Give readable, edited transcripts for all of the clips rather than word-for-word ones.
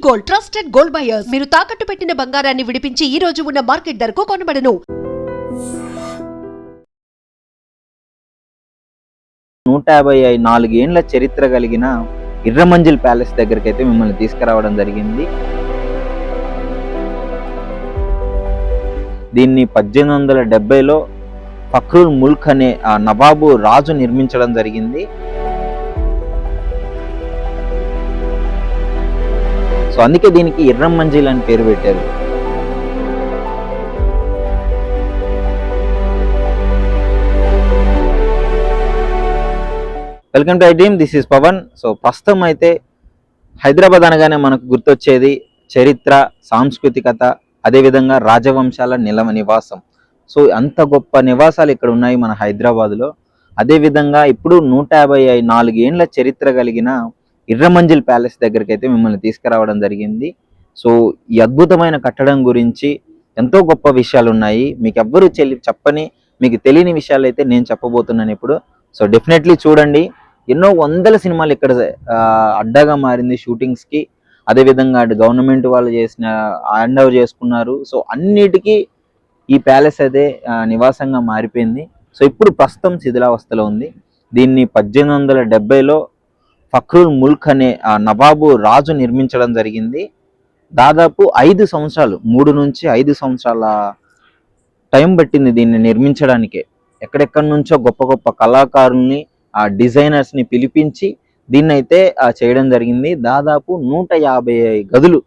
Gold, trusted gold buyers. మీరు తాకట్టు పెట్టిన బంగారాన్ని విడిపించి ఈ రోజు ఉన్న మార్కెట్ ధరకు కొనబడను. 154 ఏండ్ల చరిత్ర కలిగిన ఇర్రమంజిల్ ప్యాలెస్ దగ్గరికి అయితే మిమ్మల్ని తీసుకురావడం జరిగింది. దీన్ని 1870లో ఫక్రుల్ ముల్క్ అనే నవాబు రాజు నిర్మించడం జరిగింది. సో అందుకే దీనికి ఇర్రమంజిల్ అని పేరు పెట్టారు. Welcome to I dream, this is Pavan. So ప్రస్తుతం అయితే హైదరాబాద్ అనగానే మనకు గుర్తొచ్చేది చరిత్ర, సాంస్కృతికత, అదేవిధంగా రాజవంశాల నివాసం. సో అంత గొప్ప నివాసాలు ఇక్కడ ఉన్నాయి మన హైదరాబాద్లో. అదేవిధంగా ఇప్పుడు 154 ఏండ్ల చరిత్ర కలిగిన ఇర్రమంజిల్ ప్యాలెస్ దగ్గరికి అయితే మిమ్మల్ని తీసుకురావడం జరిగింది. సో ఈ అద్భుతమైన కట్టడం గురించి ఎంతో గొప్ప విషయాలు ఉన్నాయి. మీకు ఎవ్వరూ చెప్పని, మీకు తెలియని విషయాలు అయితే నేను చెప్పబోతున్నాను ఇప్పుడు. సో డెఫినెట్లీ చూడండి. ఎన్నో వందల సినిమాలు ఇక్కడ అడ్డాగా మారింది షూటింగ్స్కి. అదేవిధంగా గవర్నమెంట్ వాళ్ళు హ్యాండ్ ఓవర్ చేసుకున్నారు. సో అన్నిటికీ ఈ ప్యాలెస్ అయితే నివాసంగా మారిపోయింది. సో ఇప్పుడు ప్రస్తుతం శిథిలావస్థలో ఉంది. దీన్ని 1870లో ఫక్రుల్ ముల్క్ అనే నవాబు రాజు నిర్మించడం జరిగింది. దాదాపు 5 సంవత్సరాలు, 3 నుంచి 5 సంవత్సరాల టైం పట్టింది దీన్ని నిర్మించడానికే. ఎక్కడెక్కడి నుంచో గొప్ప గొప్ప కళాకారుల్ని, డిజైనర్స్ని పిలిపించి దీన్ని అయితే చేయడం జరిగింది. దాదాపు 150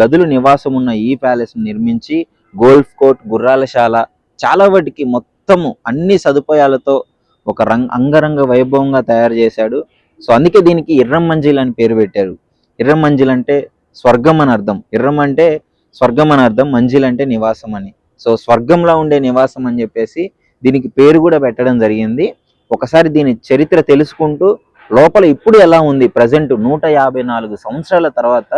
గదులు నివాసం ఉన్న ఈ ప్యాలెస్ నిర్మించి గోల్ఫ్ కోర్ట్, గుర్రాలశాల, చాలా వాటికి మొత్తము అన్ని సదుపాయాలతో ఒక అంగరంగ వైభవంగా తయారు చేశాడు. సో అందుకే దీనికి ఇర్రమంజిల్ అని పేరు పెట్టారు. ఇర్రమంజిల్ అంటే స్వర్గం అని అర్థం. ఇర్రం అంటే స్వర్గం అని అర్థం, మంజిల్ అంటే నివాసం అని. సో స్వర్గంలో ఉండే నివాసం అని చెప్పేసి దీనికి పేరు కూడా పెట్టడం జరిగింది. ఒకసారి దీని చరిత్ర తెలుసుకుంటూ లోపల ఇప్పుడు ఎలా ఉంది, ప్రజెంట్ 154 సంవత్సరాల తర్వాత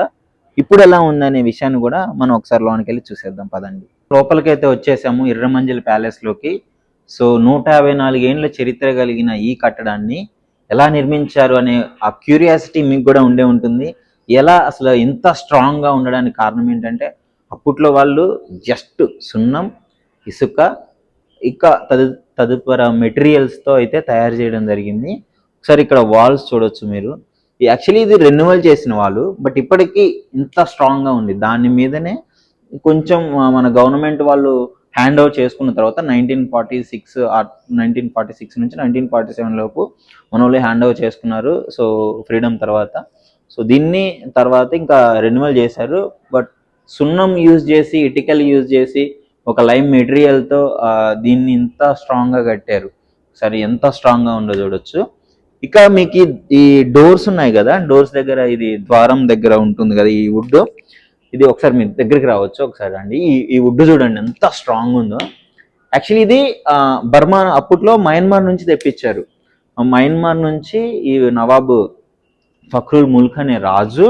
ఇప్పుడు ఎలా ఉందనే విషయాన్ని కూడా మనం ఒకసారి లోనికి వెళ్ళి చూసేద్దాం పదండి. లోపలికైతే వచ్చేసాము ఇర్రమంజిల్ ప్యాలెస్లోకి. సో 154 ఏండ్ల చరిత్ర కలిగిన ఈ కట్టడాన్ని ఎలా నిర్మించారు అనే ఆ క్యూరియాసిటీ మీకు కూడా ఉండే ఉంటుంది. ఎలా అసలు ఇంత స్ట్రాంగ్గా ఉండడానికి కారణం ఏంటంటే అప్పట్లో వాళ్ళు జస్ట్ సున్నం, ఇసుక, ఇక తదుపరి మెటీరియల్స్తో అయితే తయారు చేయడం జరిగింది. ఒకసారి ఇక్కడ వాల్స్ చూడొచ్చు మీరు. యాక్చువల్లీ ఇది రెన్యువల్ చేసిన వాళ్ళు, బట్ ఇప్పటికీ ఇంత స్ట్రాంగ్గా ఉంది. దాని మీదనే కొంచెం మన గవర్నమెంట్ వాళ్ళు హ్యాండ్ ఓవర్ చేసుకున్న తర్వాత 1946 నుంచి 1947 లోపు మన వాళ్ళు హ్యాండ్ ఓవర్ చేసుకున్నారు. సో ఫ్రీడమ్ తర్వాత. సో దీన్ని తర్వాత ఇంకా రెన్యువల్ చేశారు. బట్ సున్నం యూజ్ చేసి, ఇటికల్ యూజ్ చేసి, ఒక లైమ్ మెటీరియల్తో దీన్ని ఇంత స్ట్రాంగ్గా కట్టారు. సరే ఎంత స్ట్రాంగ్గా ఉందో చూడొచ్చు. ఇక మీకు ఈ డోర్స్ ఉన్నాయి కదా, డోర్స్ దగ్గర ఇది ద్వారం దగ్గర ఉంటుంది కదా ఈ వుడ్. ఇది ఒకసారి మీరు దగ్గరికి రావచ్చు, ఒకసారి అండి. ఈ వుడ్ చూడండి ఎంత స్ట్రాంగ్ ఉందో. యాక్చువల్లీ ఇది బర్మా, అప్పట్లో మయన్మార్ నుంచి తెప్పించారు. మయన్మార్ నుంచి ఈ నవాబు ఫక్రుల్ ముల్క్ అనే రాజు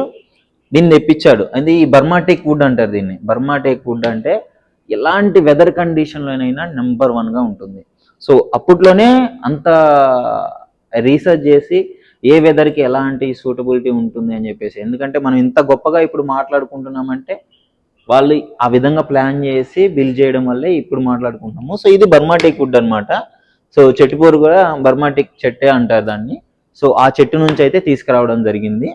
దీన్ని తెప్పించాడు. అది ఈ బర్మాటేక్ వుడ్ అంటారు దీన్ని. బర్మాటేక్ వుడ్ అంటే ఎలాంటి వెదర్ కండిషన్లోనైనా నెంబర్ 1గా ఉంటుంది. సో అప్పట్లోనే అంత రీసెర్చ్ చేసి ఏ వెదర్కి ఎలాంటి సూటబిలిటీ ఉంటుంది అని చెప్పేసి. ఎందుకంటే మనం ఇంత గొప్పగా ఇప్పుడు మాట్లాడుకుంటున్నామంటే వాళ్ళు ఆ విధంగా ప్లాన్ చేసి బిల్డ్ చేయడం వల్లే ఇప్పుడు మాట్లాడుకుంటున్నాము. సో ఇది బర్మాటేక్ వుడ్ అనమాట. సో చెట్టుపూరు కూడా బర్మాటేక్ చెట్టే అంటారు దాన్ని. సో ఆ చెట్టు నుంచి అయితే తీసుకురావడం జరిగింది.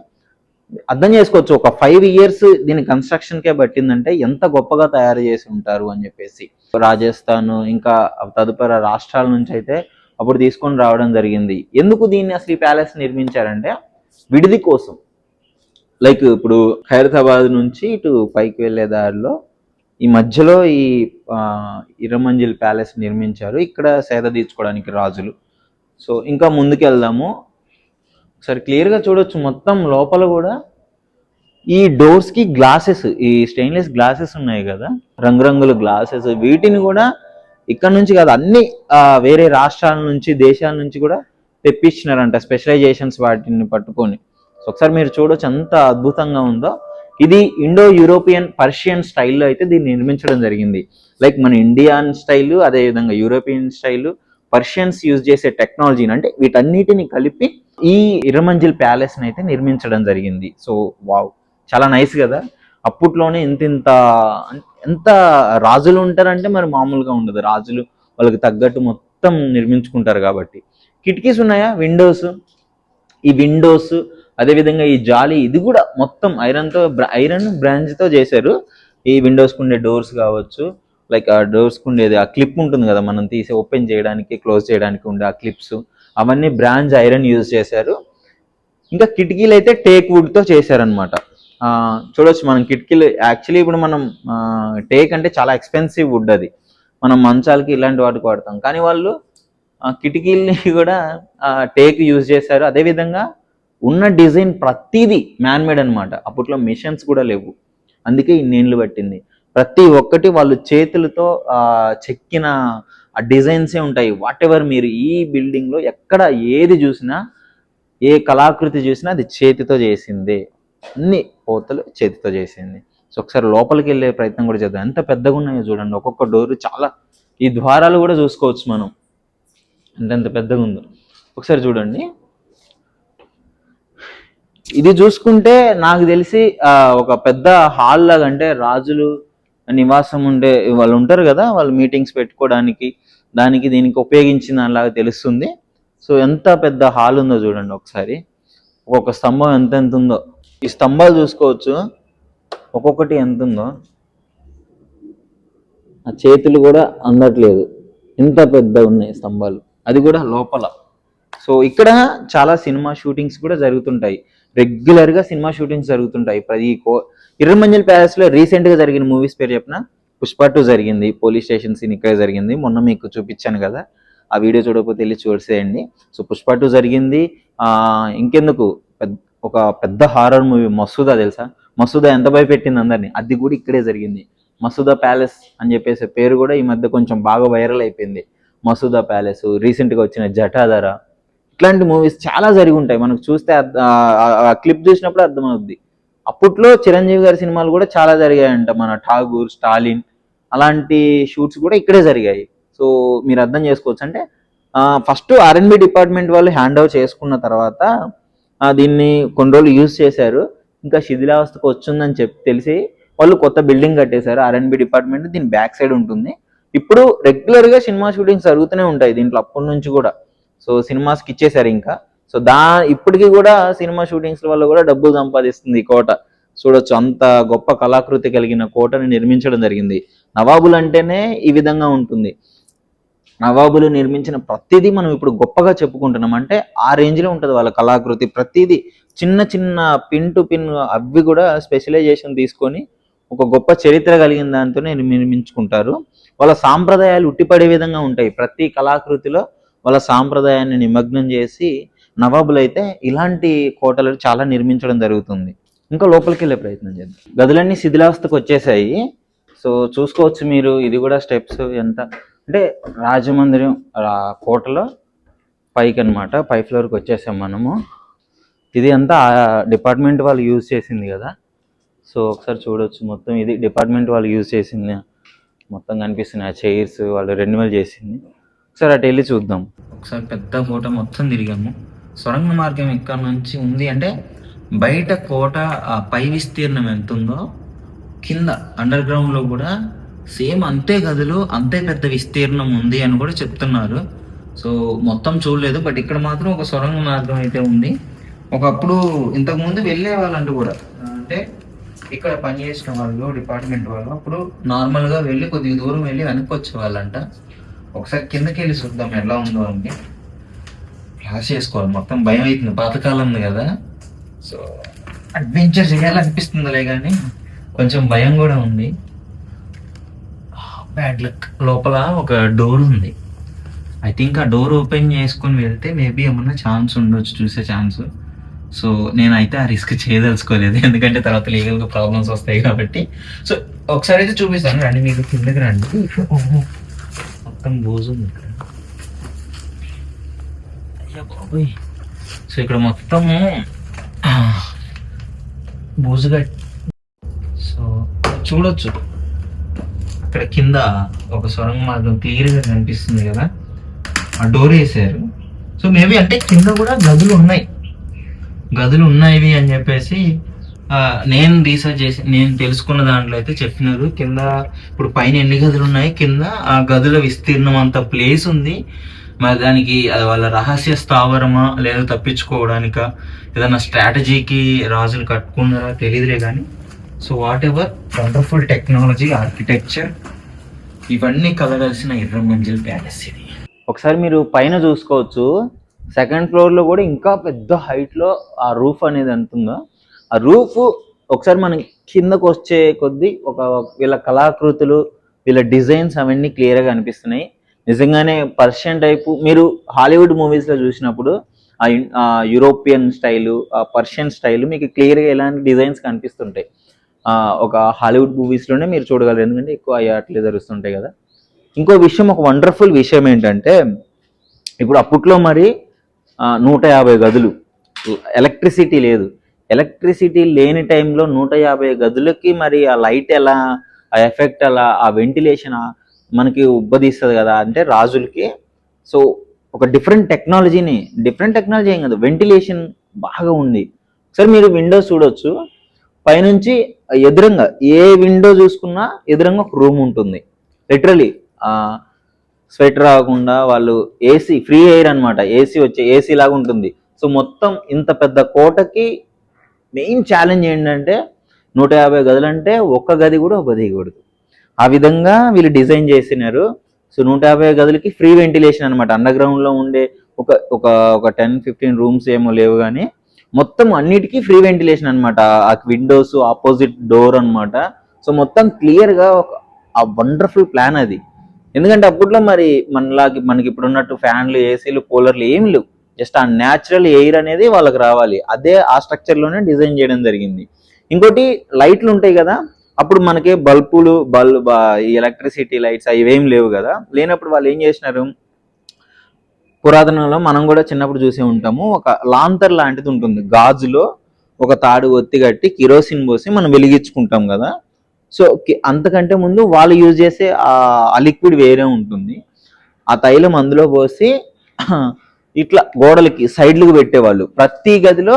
అర్థం చేసుకోవచ్చు, ఒక 5 years దీని కన్స్ట్రక్షన్కే పట్టిందంటే ఎంత గొప్పగా తయారు చేసి ఉంటారు అని చెప్పేసి. రాజస్థాన్ ఇంకా తదుపరి రాష్ట్రాల నుంచి అయితే అప్పుడు తీసుకొని రావడం జరిగింది. ఎందుకు దీన్ని అసలు ఈ ప్యాలెస్ నిర్మించారంటే విడిది కోసం. లైక్ ఇప్పుడు ఖైరతాబాద్ నుంచి ఇటు పైకి వెళ్ళే దారిలో ఈ మధ్యలో ఈ ఇర్రమంజిల్ ప్యాలెస్ నిర్మించారు. ఇక్కడ సేద తీర్చుకోవడానికి రాజులు. సో ఇంకా ముందుకు వెళ్దాము. ఒకసారి క్లియర్గా చూడొచ్చు మొత్తం లోపల కూడా ఈ డోర్స్కి గ్లాసెస్, ఈ స్టెయిన్లెస్ గ్లాసెస్ ఉన్నాయి కదా, రంగురంగుల గ్లాసెస్, వీటిని కూడా ఇక్కడ నుంచి కాదు అన్ని వేరే రాష్ట్రాల నుంచి, దేశాల నుంచి కూడా తెప్పించినారంట స్పెషలైజేషన్స్ వాటిని పట్టుకొని. సో ఒకసారి మీరు చూడొచ్చు ఎంత అద్భుతంగా ఉందో. ఇది ఇండో యూరోపియన్ పర్షియన్ స్టైల్లో అయితే దీన్ని నిర్మించడం జరిగింది. లైక్ మన ఇండియన్ స్టైలు, అదేవిధంగా యూరోపియన్ స్టైలు, పర్షియన్స్ యూజ్ చేసే టెక్నాలజీని అంటే వీటన్నిటిని కలిపి ఈ ఇర్రమంజిల్ ప్యాలెస్ని అయితే నిర్మించడం జరిగింది. సో వావ్, చాలా నైస్ కదా. అప్పట్లోనే ఎంత రాజులు ఉంటారంటే మరి మామూలుగా ఉండదు. రాజులు వాళ్ళకి తగ్గట్టు మొత్తం నిర్మించుకుంటారు కాబట్టి. కిటికీస్ ఉన్నాయా, ఈ విండోస్ అదేవిధంగా ఈ జాలి, ఇది కూడా మొత్తం ఐరన్ బ్రాంచ్తో చేశారు. ఈ విండోస్కి ఉండే డోర్స్ కావచ్చు, లైక్ ఆ డోర్స్కి ఉండేది ఆ క్లిప్ ఉంటుంది కదా, మనం తీసి ఓపెన్ చేయడానికి క్లోజ్ చేయడానికి ఉండే ఆ క్లిప్స్, అవన్నీ బ్రాంచ్ ఐరన్ యూజ్ చేశారు. ఇంకా కిటికీలు అయితే టేక్ వుడ్తో చేశారనమాట. చూడొచ్చు మనం కిటికీలు. యాక్చువల్లీ ఇప్పుడు మనం టేక్ అంటే చాలా ఎక్స్పెన్సివ్ వుడ్, అది మనం మంచాలకి ఇలాంటి వాటికి వాడతాం. కానీ వాళ్ళు కిటికీల్ని కూడా టేక్ యూజ్ చేశారు. అదేవిధంగా ఉన్న డిజైన్ ప్రతిదీ మ్యాన్మేడ్ అనమాట. అప్పట్లో మిషన్స్ కూడా లేవు, అందుకే ఇన్నేళ్ళు పట్టింది. ప్రతి ఒక్కటి వాళ్ళు చేతులతో చెక్కిన ఆ డిజైన్సే ఉంటాయి. వాట్ ఎవర్ మీరు ఈ బిల్డింగ్లో ఎక్కడ ఏది చూసినా, ఏ కళాకృతి చూసినా అది చేతితో చేసిందే. అన్ని పోతలు చేతితో చేసింది. సో ఒకసారి లోపలికి వెళ్ళే ప్రయత్నం కూడా చేద్దాం. ఎంత పెద్దగా ఉన్నాయో చూడండి, ఒక్కొక్క డోరు చాలా. ఈ ద్వారాలు కూడా చూసుకోవచ్చు మనం, ఎంత పెద్దగా ఉందో ఒకసారి చూడండి. ఇది చూసుకుంటే నాకు తెలిసి ఒక పెద్ద హాల్ లాగా, అంటే రాజులు నివాసం ఉండే వాళ్ళు ఉంటారు కదా, వాళ్ళు మీటింగ్స్ పెట్టుకోవడానికి దీనికి ఉపయోగించిన దానిలాగా తెలుస్తుంది. సో ఎంత పెద్ద హాల్ ఉందో చూడండి ఒకసారి. ఒక్కొక్క స్తంభం ఎంత ఉందో, ఈ స్తంభాలు చూసుకోవచ్చు ఒక్కొక్కటి ఎంత ఉందో. ఆ చేతులు కూడా అందట్లేదు, ఇంత పెద్ద ఉన్నాయి స్తంభాలు, అది కూడా లోపల. సో ఇక్కడ చాలా సినిమా షూటింగ్స్ కూడా జరుగుతుంటాయి, రెగ్యులర్గా సినిమా షూటింగ్స్ జరుగుతుంటాయి. ఎర్రమంజిల్ ప్యాలెస్లో రీసెంట్గా జరిగిన మూవీస్ పేరు చెప్పిన పుష్ప 2 జరిగింది, పోలీస్ స్టేషన్ సీన్ ఇక్కడ జరిగింది. మొన్న మీకు చూపించాను కదా, ఆ వీడియో చూడకపోతే వెళ్ళి చూసేయండి. సో పుష్ప 2 జరిగింది. ఇంకెందుకు, ఒక పెద్ద హారర్ మూవీ మసూదా, తెలుసా? మసూదా ఎంత భయపెట్టింది అందరినీ, అది కూడా ఇక్కడే జరిగింది. మసూదా ప్యాలెస్ అని చెప్పేసి పేరు కూడా ఈ మధ్య కొంచెం బాగా వైరల్ అయిపోయింది. మసూదా ప్యాలెస్, రీసెంట్గా వచ్చిన జటాధర, ఇట్లాంటి మూవీస్ చాలా జరిగి ఉంటాయి. మనకు చూస్తే ఆ క్లిప్ చూసినప్పుడు అర్థమవుద్ది. అప్పట్లో చిరంజీవి గారి సినిమాలు కూడా చాలా జరిగాయంట, మన ఠాగూర్, స్టాలిన్, అలాంటి షూట్స్ కూడా ఇక్కడే జరిగాయి. సో మీరు అర్థం చేసుకోవచ్చు. అంటే ఫస్ట్ R&B డిపార్ట్మెంట్ వాళ్ళు హ్యాండ్ ఓవర్ చేసుకున్న తర్వాత దీన్ని కొన్ని రోజులు యూజ్ చేశారు. ఇంకా శిథిలావస్థకు వచ్చిందని తెలిసి వాళ్ళు కొత్త బిల్డింగ్ కట్టేశారు. R&B డిపార్ట్మెంట్ దీని బ్యాక్ సైడ్ ఉంటుంది. ఇప్పుడు రెగ్యులర్గా సినిమా షూటింగ్స్ జరుగుతూనే ఉంటాయి దీంట్లో అప్పటి నుంచి కూడా. సో సినిమాస్కి ఇచ్చేశారు ఇంకా. సో ఇప్పటికీ కూడా సినిమా షూటింగ్స్ వల్ల కూడా డబ్బులు సంపాదిస్తుంది ఈ కోట. చూడొచ్చు, అంత గొప్ప కళాకృతి కలిగిన కోటని నిర్మించడం జరిగింది. నవాబులు అంటేనే ఈ విధంగా ఉంటుంది. నవాబులు నిర్మించిన ప్రతిదీ మనం ఇప్పుడు గొప్పగా చెప్పుకుంటున్నాం. అంటే ఆ రేంజ్లో ఉంటుంది వాళ్ళ కళాకృతి. ప్రతిదీ చిన్న చిన్న పిన్ టు పిన్ అవి కూడా స్పెషలైజేషన్ తీసుకొని ఒక గొప్ప చరిత్ర కలిగిన దాంతోనే నిర్మించుకుంటారు. వాళ్ళ సాంప్రదాయాలు ఉట్టిపడే విధంగా ఉంటాయి. ప్రతి కళాకృతిలో వాళ్ళ సాంప్రదాయాన్ని నిమగ్నం చేసి నవాబులు అయితే ఇలాంటి కోటలు చాలా నిర్మించడం జరుగుతుంది. ఇంకా లోపలికి వెళ్ళే ప్రయత్నం చేద్దాం. గదులన్నీ శిథిలావస్థకు వచ్చేసాయి. సో చూసుకోవచ్చు మీరు, ఇది కూడా స్టెప్స్ ఎంత అంటే రాజమందిరం కోటలో పైకి అనమాట, పై ఫ్లోర్కి వచ్చేసాం మనము. ఇది అంతా డిపార్ట్మెంట్ వాళ్ళు యూజ్ చేసింది కదా. సో ఒకసారి చూడవచ్చు, మొత్తం ఇది డిపార్ట్మెంట్ వాళ్ళు యూజ్ చేసింది మొత్తం కనిపిస్తుంది. ఆ చైర్స్ వాళ్ళు రెన్యువల్ చేసింది. ఒకసారి అటు వెళ్ళి చూద్దాం. ఒకసారి పెద్ద కోట మొత్తం తిరిగాము. సొరంగ మార్గం ఇక్కడ నుంచి ఉంది అంటే బయట కోట పై విస్తీర్ణం ఎంత ఉందో కింద అండర్ గ్రౌండ్లో కూడా సేమ్ అంతే గదులు, అంతే పెద్ద విస్తీర్ణం ఉంది అని కూడా చెప్తున్నారు. సో మొత్తం చూడలేదు, బట్ ఇక్కడ మాత్రం ఒక సొరంగ మార్గం అయితే ఉంది. ఒకప్పుడు ఇంతకుముందు వెళ్ళే వాళ్ళంటూ కూడా, అంటే ఇక్కడ పనిచేసిన వాళ్ళు డిపార్ట్మెంట్ వాళ్ళు అప్పుడు నార్మల్గా వెళ్ళి కొద్దిగా దూరం వెళ్ళి వెనక్కి వచ్చే వాళ్ళంట. ఒకసారి కిందకి వెళ్ళి చూద్దాం ఎలా ఉందో అని. క్లాస్ చేసుకోవాలి, మొత్తం భయం అవుతుంది, పాతకాలం ఉంది కదా. సో అడ్వెంచర్ చేయాలనిపిస్తుందిలే కానీ కొంచెం భయం కూడా ఉంది. Bad luck. లోపల ఒక డోర్ ఉంది, ఐ థింక్ ఆ డోర్ ఓపెన్ చేసుకొని వెళ్తే మేబీ ఏమన్నా ఛాన్స్ ఉండొచ్చు, చూసే ఛాన్స్. సో నేనైతే ఆ రిస్క్ చేయదలుచుకోలేదు, ఎందుకంటే తర్వాత లీగల్గా ప్రాబ్లమ్స్ వస్తాయి కాబట్టి. సో ఒకసారి అయితే చూపిస్తాను రండి, మీకు కిందకి రండి. మొత్తం బోజు ఉంది ఇక్కడ. అయ్యా బాబోయ్. సో ఇక్కడ మొత్తము బోజుగా. సో చూడొచ్చు ఇక్కడ కింద ఒక సొరంగ మార్గం క్లియర్గా కనిపిస్తుంది కదా, ఆ డోర్ వేసారు. సో మేబీ అంటే కింద కూడా గదులు ఉన్నాయి అని చెప్పేసి నేను రీసెర్చ్ చేసి నేను తెలుసుకున్న దాంట్లో అయితే చెప్పినారు కింద ఇప్పుడు పైన ఎన్ని గదులు ఉన్నాయి, కింద ఆ గదుల విస్తీర్ణం అంత ప్లేస్ ఉంది. మరి దానికి అది వాళ్ళ రహస్య స్థావరమా లేదా తప్పించుకోవడానిక ఏదైనా స్ట్రాటజీకి రాజులు కట్టుకున్నారా తెలియదులే కానీ. So what ever, wonderful technology, architecture, ఇవన్నీ కలగలిసిన ఎర్రమంజిల్ ప్యాలెస్ ఇది. ఒకసారి మీరు పైన చూసుకోవచ్చు, సెకండ్ ఫ్లోర్లో కూడా ఇంకా పెద్ద హైట్లో ఆ రూఫ్ అనేది అంటుందో, ఆ రూఫ్ ఒకసారి మనం కిందకు వచ్చే కొద్దీ వీళ్ళ కళాకృతులు, వీళ్ళ డిజైన్స్ అవన్నీ క్లియర్గా అనిపిస్తున్నాయి. నిజంగానే పర్షియన్ టైపు మీరు హాలీవుడ్ మూవీస్లో చూసినప్పుడు ఆ యూరోపియన్ స్టైలు, ఆ పర్షియన్ స్టైలు మీకు క్లియర్గా ఎలాంటి డిజైన్స్ కనిపిస్తుంటాయి. ఒక హాలీవుడ్ మూవీస్లోనే మీరు చూడగలరు, ఎందుకంటే ఎక్కువ అట్లే జరుగుతుంటాయి కదా. ఇంకో విషయం, ఒక వండర్ఫుల్ విషయం ఏంటంటే, ఇప్పుడు అప్పట్లో మరి 150 గదులు, ఎలక్ట్రిసిటీ లేదు. ఎలక్ట్రిసిటీ లేని టైంలో 150 గదులకి మరి ఆ లైట్ ఎలా, ఆ ఎఫెక్ట్ ఎలా, ఆ వెంటిలేషన్ మనకి ఉబ్బదీస్తుంది కదా అంటే రాజులకి. సో ఒక డిఫరెంట్ టెక్నాలజీ ఏం కాదు, వెంటిలేషన్ బాగా ఉంది. ఒకసారి మీరు విండోస్ చూడొచ్చు, పైనుంచి ఎదురుగా ఏ విండో చూసుకున్నా ఎదురుగా ఒక రూమ్ ఉంటుంది. లిటరలీ స్వెట్ రాకుండా వాళ్ళు ఏసీ, ఫ్రీ ఎయిర్ అనమాట, ఏసీ లాగా ఉంటుంది. సో మొత్తం ఇంత పెద్ద కోటకి మెయిన్ ఛాలెంజ్ ఏంటంటే 150 గదులు అంటే ఒక్క గది కూడా ఉపదేయకూడదు. ఆ విధంగా వీళ్ళు డిజైన్ చేసినారు. సో 150 గదులకి ఫ్రీ వెంటిలేషన్ అనమాట. అండర్ గ్రౌండ్లో ఉండే ఒక ఒక ఒక 10-15 రూమ్స్ ఏమో లేవు, కానీ మొత్తం అన్నిటికీ ఫ్రీ వెంటిలేషన్ అనమాట. ఆ విండోస్ ఆపోజిట్ డోర్ అనమాట. సో మొత్తం క్లియర్గా ఆ వండర్ఫుల్ ప్లాన్ అది. ఎందుకంటే అప్పట్లో మరి మనకి ఇప్పుడు ఉన్నట్టు ఫ్యాన్లు, ఏసీలు, కూలర్లు ఏం లేవు. జస్ట్ ఆ న్యాచురల్ ఎయిర్ అనేది వాళ్ళకి రావాలి, అదే ఆ స్ట్రక్చర్లోనే డిజైన్ చేయడం జరిగింది. ఇంకోటి లైట్లు ఉంటాయి కదా, అప్పుడు మనకి ఈ ఎలక్ట్రిసిటీ లైట్స్ ఇవేం లేవు కదా. లేనప్పుడు వాళ్ళు ఏం చేసినారు, పురాతనంలో మనం కూడా చిన్నప్పుడు చూసే ఉంటాము, ఒక లాంతర్ లాంటిది ఉంటుంది, గాజులో ఒక తాడు ఒత్తి కట్టి కిరోసిన్ పోసి మనం వెలిగించుకుంటాం కదా. సో అంతకంటే ముందు వాళ్ళు యూజ్ చేసే ఆ లిక్విడ్ వేరే ఉంటుంది. ఆ తైలం అందులో పోసి ఇట్లా గోడలకి సైడ్లకు పెట్టేవాళ్ళు. ప్రతి గదిలో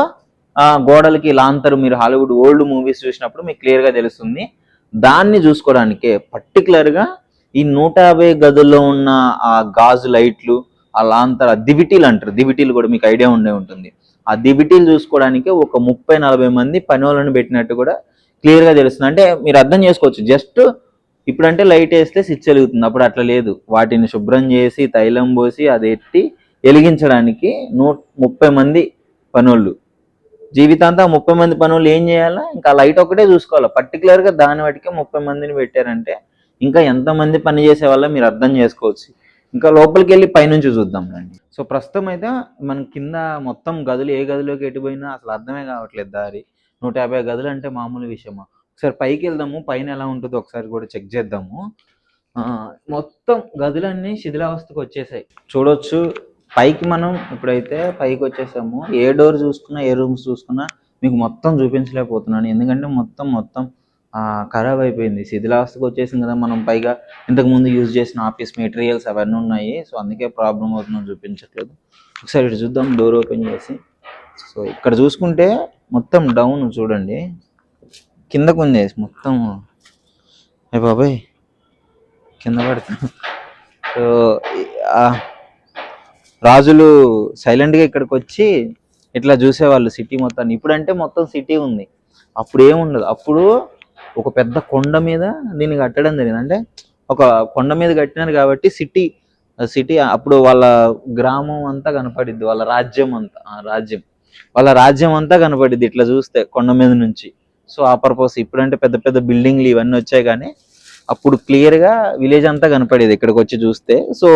గోడలకి లాంతరు, మీరు హాలీవుడ్ ఓల్డ్ మూవీస్ చూసినప్పుడు మీకు క్లియర్గా తెలుస్తుంది. దాన్ని చూసుకోవడానికే పర్టికులర్గా ఈ 150 గదుల్లో ఉన్న ఆ గాజు లైట్లు, ఆ లాంతర్, ఆ దివిటీలు అంటారు, దివిటీలు కూడా మీకు ఐడియా ఉండే ఉంటుంది. ఆ దివిటీలు చూసుకోవడానికి ఒక 30-40 మంది పని వాళ్ళని పెట్టినట్టు కూడా క్లియర్గా తెలుస్తుంది. అంటే మీరు అర్థం చేసుకోవచ్చు, జస్ట్ ఇప్పుడంటే లైట్ వేస్తే స్విచ్ వెలుగుతుంది, అప్పుడు అట్లా లేదు. వాటిని శుభ్రం చేసి తైలం పోసి అది ఎట్టి వెలిగించడానికి 30 మంది పనోళ్ళు, జీవితాంతం 30 మంది పనులు ఏం చేయాలా, ఇంకా లైట్ ఒకటే చూసుకోవాలి. పర్టికులర్గా దాని వాటికి 30 మందిని పెట్టారంటే ఇంకా ఎంతమంది పని చేసే వాళ్ళ మీరు అర్థం చేసుకోవచ్చు. ఇంకా లోపలికి వెళ్ళి పైనుంచి చూద్దాం రండి. సో ప్రస్తుతం అయితే మన కింద మొత్తం గదులు, ఏ గదిలోకి ఎటుపోయినా అసలు అర్థమే కావట్లేదు దారి. 150 గదులు అంటే మామూలు విషయమా? ఒకసారి పైకి వెళ్దాము, పైన ఎలా ఉంటుందో ఒకసారి కూడా చెక్ చేద్దాము. మొత్తం గదులన్నీ శిథిలావస్థకు వచ్చేసాయి చూడొచ్చు. పైకి మనం ఇప్పుడైతే పైకి వచ్చేసాము. ఏ డోర్ చూసుకున్నా, ఏ రూమ్స్ చూసుకున్నా మీకు మొత్తం చూపించలేకపోతున్నాను, ఎందుకంటే మొత్తం ఖరాబ్ అయిపోయింది, శిథిలావస్థకు వచ్చేసింది కదా. మనం పైగా ఇంతకుముందు యూజ్ చేసిన ఆఫీస్ మెటీరియల్స్ అవన్నీ ఉన్నాయి, సో అందుకే ప్రాబ్లం అవుతుందని చూపించట్లేదు. ఒకసారి ఇటు చూద్దాం, డోర్ ఓపెన్ చేసి. సో ఇక్కడ చూసుకుంటే మొత్తం డౌన్ చూడండి, కిందకు ఉంది మొత్తం. అయ్య బాబాయ్, కింద పడతా. సో రాజులు సైలెంట్గా ఇక్కడికి వచ్చి ఇట్లా చూసేవాళ్ళు సిటీ మొత్తాన్ని. ఇప్పుడంటే మొత్తం సిటీ ఉంది, అప్పుడు ఏముండదు. అప్పుడు ఒక పెద్ద కొండ మీద దీన్ని కట్టడం జరిగింది. అంటే ఒక కొండ మీద కట్టినారు కాబట్టి సిటీ అప్పుడు వాళ్ళ గ్రామం అంతా కనపడిద్ది, వాళ్ళ రాజ్యం అంతా కనపడిద్ది ఇట్లా చూస్తే కొండ మీద నుంచి. సో ఆ పర్పస్. ఇప్పుడంటే పెద్ద పెద్ద బిల్డింగ్లు ఇవన్నీ వచ్చాయి, కానీ అప్పుడు క్లియర్గా విలేజ్ అంతా కనపడేది ఇక్కడికి వచ్చి చూస్తే. సో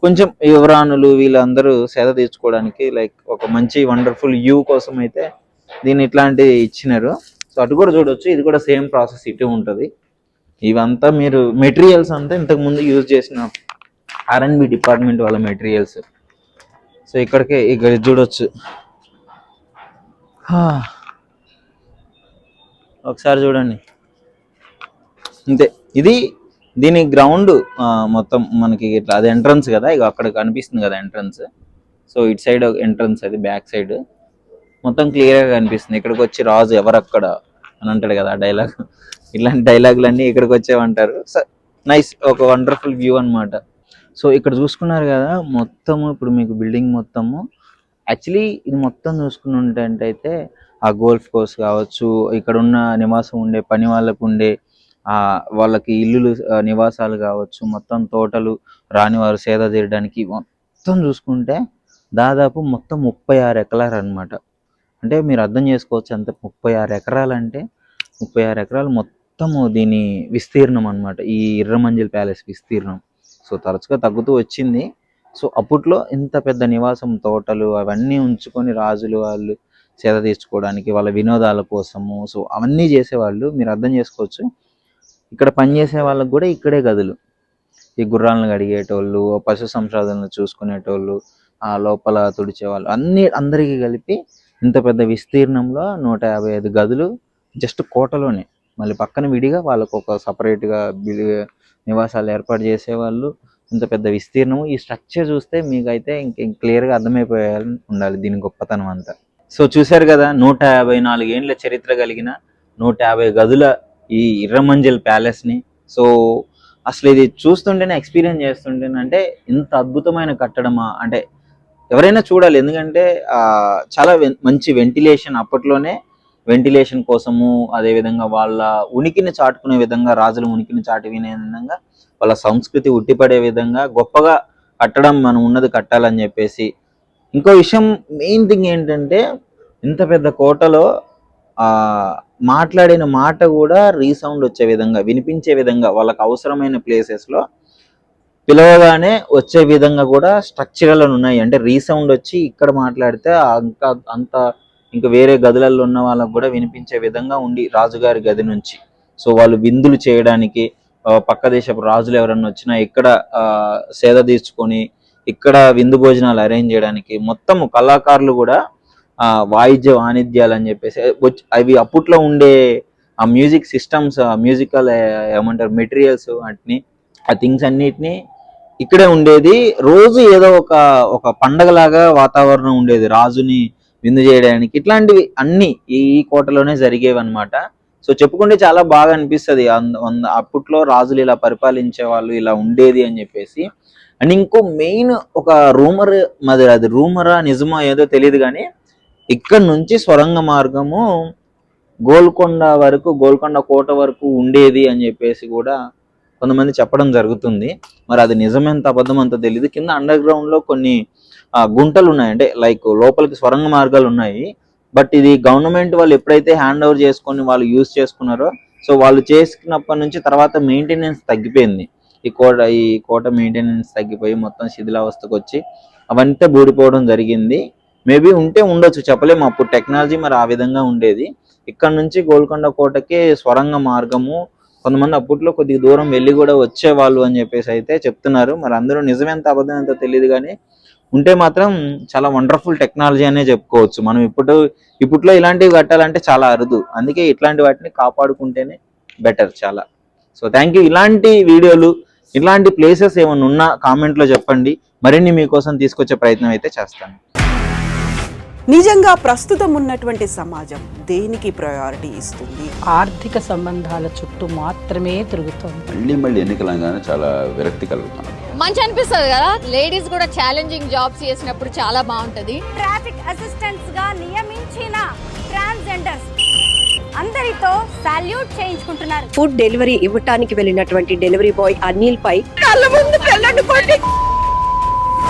కొంచెం యువరాణులు వీళ్ళందరూ సేద తీర్చుకోవడానికి, లైక్ ఒక మంచి వండర్ఫుల్ వ్యూ కోసం అయితే దీన్ని ఇట్లాంటివి ఇచ్చినారు. సో అటు కూడా చూడొచ్చు, ఇది కూడా సేమ్ ప్రాసెస్ ఇటు ఉంటుంది. ఇవంతా మీరు మెటీరియల్స్ అంతా ఇంతకుముందు యూజ్ చేసిన R&B డిపార్ట్మెంట్ వాళ్ళ మెటీరియల్స్. సో ఇక్కడ చూడొచ్చు, ఒకసారి చూడండి అంతే. దీని గ్రౌండ్ మొత్తం మనకి ఇట్లా అది ఎంట్రన్స్ కదా, ఇక అక్కడ కనిపిస్తుంది కదా ఎంట్రన్స్. సో ఇటు సైడ్ ఎంట్రన్స్, అది బ్యాక్ సైడ్. మొత్తం క్లియర్గా కనిపిస్తుంది. ఇక్కడికి వచ్చి రాజు ఎవరక్కడ అని అంటాడు కదా ఆ డైలాగ్, ఇలాంటి డైలాగులన్నీ ఇక్కడికి వచ్చేవంటారు. నైస్, ఒక వండర్ఫుల్ వ్యూ అన్నమాట. సో ఇక్కడ చూసుకున్నారు కదా మొత్తము, ఇప్పుడు మీకు బిల్డింగ్ మొత్తము యాక్చువల్లీ ఇది మొత్తం చూసుకుని అయితే ఆ గోల్ఫ్ కోర్స్ కావచ్చు, ఇక్కడ ఉన్న నివాసం ఉండే పని వాళ్ళకు ఉండే వాళ్ళకి ఇల్లులు నివాసాలు కావచ్చు, మొత్తం తోటలు రానివారు సేద తీయడానికి మొత్తం చూసుకుంటే దాదాపు మొత్తం 36 ఎకరాలు అనమాట. అంటే మీరు అర్థం చేసుకోవచ్చు ఎంత 36 ఎకరాలు అంటే 36 ఎకరాలు మొత్తము దీని విస్తీర్ణం అనమాట, ఈ ఎర్రమంజిల్ ప్యాలెస్ విస్తీర్ణం. సో తరచుగా తగ్గుతూ వచ్చింది. సో అప్పట్లో ఇంత పెద్ద నివాసం, తోటలు అవన్నీ ఉంచుకొని రాజులు వాళ్ళు సేద తీర్చుకోవడానికి వాళ్ళ వినోదాల కోసము సో అవన్నీ చేసేవాళ్ళు. మీరు అర్థం చేసుకోవచ్చు ఇక్కడ పనిచేసే వాళ్ళకు కూడా ఇక్కడే గదులు, ఈ గుర్రాలను కడిగేటోళ్ళు, పశు సంసాధనలు చూసుకునేటోళ్ళు, ఆ లోపల తుడిచేవాళ్ళు, అందరికీ కలిపి ఇంత పెద్ద విస్తీర్ణంలో 155 గదులు జస్ట్ కోటలోనే. మళ్ళీ పక్కన విడిగా వాళ్ళకు ఒక సపరేట్గా నివాసాలు ఏర్పాటు చేసేవాళ్ళు. ఇంత పెద్ద విస్తీర్ణము, ఈ స్ట్రక్చర్ చూస్తే మీకైతే క్లియర్గా అర్థమైపోయాలని ఉండాలి దీని గొప్పతనం అంతా. సో చూశారు కదా 154 ఏండ్ల చరిత్ర కలిగిన 150 గదుల ఈ ఎర్రమంజిల్ ప్యాలెస్ని. సో అసలు ఇది చూస్తుంటేనే, ఎక్స్పీరియన్స్ చేస్తుంటేనే అంటే ఇంత అద్భుతమైన కట్టడమా అంటే ఎవరైనా చూడాలి. ఎందుకంటే చాలా మంచి వెంటిలేషన్, అప్పట్లోనే వెంటిలేషన్ కోసము, అదేవిధంగా వాళ్ళ ఉనికిని చాటుకునే విధంగా, రాజుల ఉనికిని చాటుకునే విధంగా, వాళ్ళ సంస్కృతి ఉట్టిపడే విధంగా గొప్పగా కట్టడం, మనం ఉన్నది కట్టాలని చెప్పేసి. ఇంకో విషయం, మెయిన్ థింగ్ ఏంటంటే ఇంత పెద్ద కోటలో మాట్లాడిన మాట కూడా రీసౌండ్ వచ్చే విధంగా, వినిపించే విధంగా, వాళ్ళకి అవసరమైన ప్లేసెస్లో పిలవగానే వచ్చే విధంగా కూడా స్ట్రక్చరల్ ఉన్నాయి. అంటే రీసౌండ్ వచ్చి ఇక్కడ మాట్లాడితే ఇంకా వేరే గదులలో ఉన్న వాళ్ళకు కూడా వినిపించే విధంగా ఉండి రాజుగారి గది నుంచి. సో వాళ్ళు విందులు చేయడానికి, పక్క దేశపు రాజులు ఎవరన్నా వచ్చినా ఇక్కడ సేద తీర్చుకొని ఇక్కడ విందు భోజనాలు అరేంజ్ చేయడానికి మొత్తం కళాకారులు కూడా వాయిద్య వాణిజ్యాలు అని చెప్పేసి అవి అప్పట్లో ఉండే ఆ మ్యూజిక్ సిస్టమ్స్, మ్యూజికల్ ఏమంటారు మెటీరియల్స్, వాటిని ఆ థింగ్స్ అన్నిటినీ ఇక్కడే ఉండేది. రోజు ఏదో ఒక పండగలాగా వాతావరణం ఉండేది రాజుని విందు చేయడానికి. ఇట్లాంటివి అన్ని ఈ కోటలోనే జరిగేవి అనమాట. సో చెప్పుకుంటే చాలా బాగా అనిపిస్తుంది. అప్పట్లో రాజులు ఇలా పరిపాలించే వాళ్ళు, ఇలా ఉండేది అని చెప్పేసి. అండ్ ఇంకో మెయిన్ ఒక రూమర్, మరి అది రూమరా నిజమో ఏదో తెలియదు కానీ, ఇక్కడ నుంచి సొరంగ మార్గము గోల్కొండ వరకు, గోల్కొండ కోట వరకు ఉండేది అని చెప్పేసి కూడా కొంతమంది చెప్పడం జరుగుతుంది. మరి అది నిజమెంత అబద్ధం అంత తెలియదు. కింద అండర్ గ్రౌండ్ లో కొన్ని గుంటలు ఉన్నాయి, అంటే లైక్ లోపలికి సొరంగ మార్గాలు ఉన్నాయి. బట్ ఇది గవర్నమెంట్ వాళ్ళు ఎప్పుడైతే హ్యాండ్ ఓవర్ చేసుకొని వాళ్ళు యూజ్ చేసుకున్నారో, సో వాళ్ళు చేసుకున్నప్పటి నుంచి తర్వాత మెయింటెనెన్స్ తగ్గిపోయింది. ఈ కోట మెయింటెనెన్స్ తగ్గిపోయి మొత్తం శిథిలావస్థకు వచ్చి అవంతా బూడిపోవడం జరిగింది. మేబీ ఉంటే ఉండొచ్చు, చెప్పలేము. అప్పుడు టెక్నాలజీ మరి ఆ విధంగా ఉండేది. ఇక్కడ నుంచి గోల్కొండ కోటకి స్వరంగ మార్గము, కొంతమంది అప్పట్లో కొద్దిగా దూరం వెళ్ళి కూడా వచ్చేవాళ్ళు అని చెప్పేసి అయితే చెప్తున్నారు. మరి అందరూ నిజమెంత అబద్ధం ఎంతో తెలియదు కానీ ఉంటే మాత్రం చాలా వండర్ఫుల్ టెక్నాలజీ అనే చెప్పుకోవచ్చు. మనం ఇప్పట్లో ఇలాంటివి కట్టాలంటే చాలా అరుదు. అందుకే ఇట్లాంటి వాటిని కాపాడుకుంటేనే బెటర్ చాలా. So thank you. ఇలాంటి వీడియోలు, ఇలాంటి ప్లేసెస్ ఏమైనా ఉన్నా కామెంట్లో చెప్పండి, మరిన్ని మీకోసం తీసుకొచ్చే ప్రయత్నం అయితే చేస్తాను. నిజంగా ప్రస్తుతం ఉన్నటువంటి సమాజం దేనికి ప్రయారిటీ ఇస్తుంది? ఆర్థిక సంబంధాల చుట్టూ మాత్రమే తిరుగుతోంది. మళ్ళీ ఎన్నికలంగానే చాలా విరక్తి కలుగుతున్నాం. మంచి అనిపిస్తుంది కదా, లేడీస్ కూడా ఛాలెంజింగ్ జాబ్స్ చేసినప్పుడు చాలా బాగుంటది. ట్రాఫిక్ అసిస్టెంట్స్ గా నియమించిన ట్రాన్స్జెండర్స్ అందరితో సాల్యూట్ చేయించుకుంటున్నారు. ఫుడ్ డెలివరీ ఇవ్వటానికి వెళ్ళినటువంటి డెలివరీ బాయ్ అనిల్ పై కళ్ళ ముందు